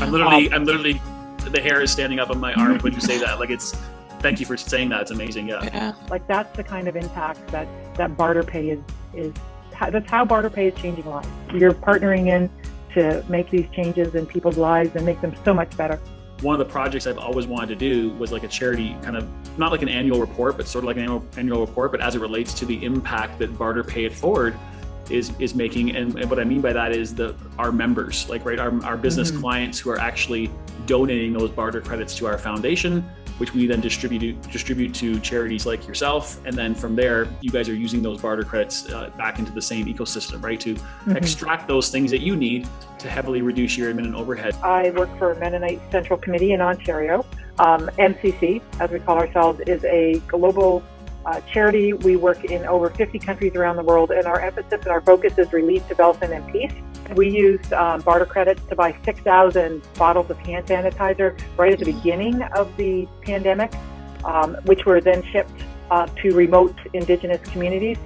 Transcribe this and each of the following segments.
I'm literally, the hair is standing up on my arm when you say that. Like thank you for saying that. It's amazing. Yeah. Like that's the kind of impact that BarterPay is. That's how BarterPay is changing lives. You're partnering in to make these changes in people's lives and make them so much better. One of the projects I've always wanted to do was like a charity, kind of not like an annual report, but sort of like an annual report, but as it relates to the impact that BarterPay at Forward is making. And what I mean by that is our members, like, right, our business clients who are actually donating those barter credits to our foundation, which we then distribute to charities like yourself. And then from there, you guys are using those barter credits back into the same ecosystem, right? To extract those things that you need to heavily reduce your admin and overhead. I work for Mennonite Central Committee in Ontario. MCC, as we call ourselves, is a global charity. We work in over 50 countries around the world, and our emphasis and our focus is relief, development, and peace. We used barter credits to buy 6,000 bottles of hand sanitizer right at the beginning of the pandemic, which were then shipped to remote Indigenous communities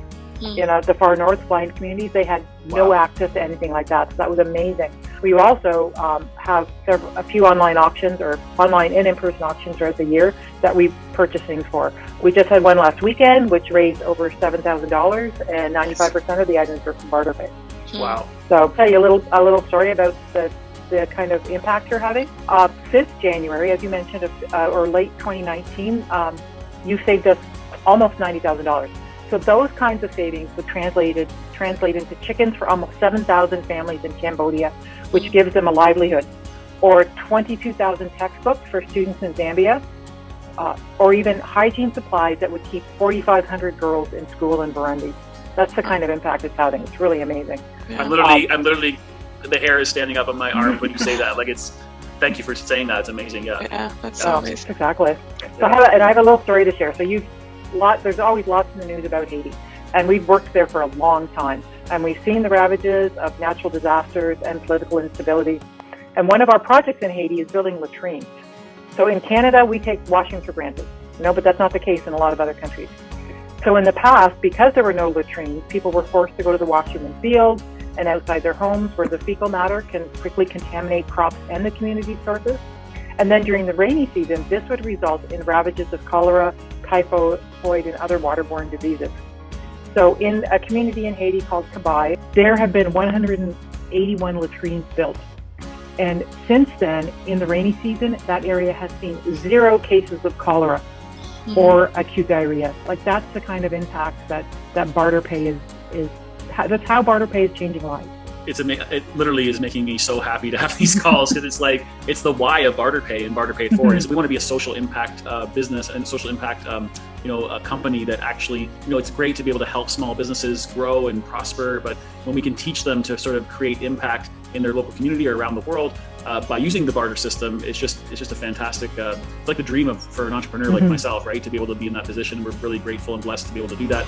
in the far north, blind communities. They had no access to anything like that, so that was amazing. We also have a few online auctions, or online and in-person auctions throughout the year that we purchase things for. We just had one last weekend, which raised over $7,000, and 95% of the items were from BarterPay. Wow. So I'll tell you a little story about the kind of impact you're having. Since January, as you mentioned, or late 2019, you saved us almost $90,000. So those kinds of savings would translate into chickens for almost 7,000 families in Cambodia, which gives them a livelihood, or 22,000 textbooks for students in Zambia, or even hygiene supplies that would keep 4,500 girls in school in Burundi. That's the kind of impact it's having. It's really amazing. Yeah. I'm literally, the hair is standing up on my arm when you say that. Like thank you for saying that. It's amazing. Yeah, that's so amazing. Exactly. So I have a little story to share. So there's always lots in the news about Haiti, and we've worked there for a long time, and we've seen the ravages of natural disasters and political instability. And one of our projects in Haiti is building latrines. So in Canada, we take washing for granted, but that's not the case in a lot of other countries. So in the past, because there were no latrines, people were forced to go to the washroom in fields and outside their homes, where the fecal matter can quickly contaminate crops and the community sources. And then during the rainy season, this would result in ravages of cholera, typhoid, and other waterborne diseases. So in a community in Haiti called Kabai, there have been 181 latrines built. And since then, in the rainy season, that area has seen 0 cases of cholera or acute diarrhea. Like that's the kind of impact that BarterPay is. That's how BarterPay is changing lives. It literally is making me so happy to have these calls, because it's the why of BarterPay and BarterPay Forward is we want to be a social impact business and social impact a company that actually, it's great to be able to help small businesses grow and prosper, but when we can teach them to sort of create impact in their local community or around the world by using the barter system, it's just a fantastic, it's like the dream for an entrepreneur like myself, right? To be able to be in that position. We're really grateful and blessed to be able to do that.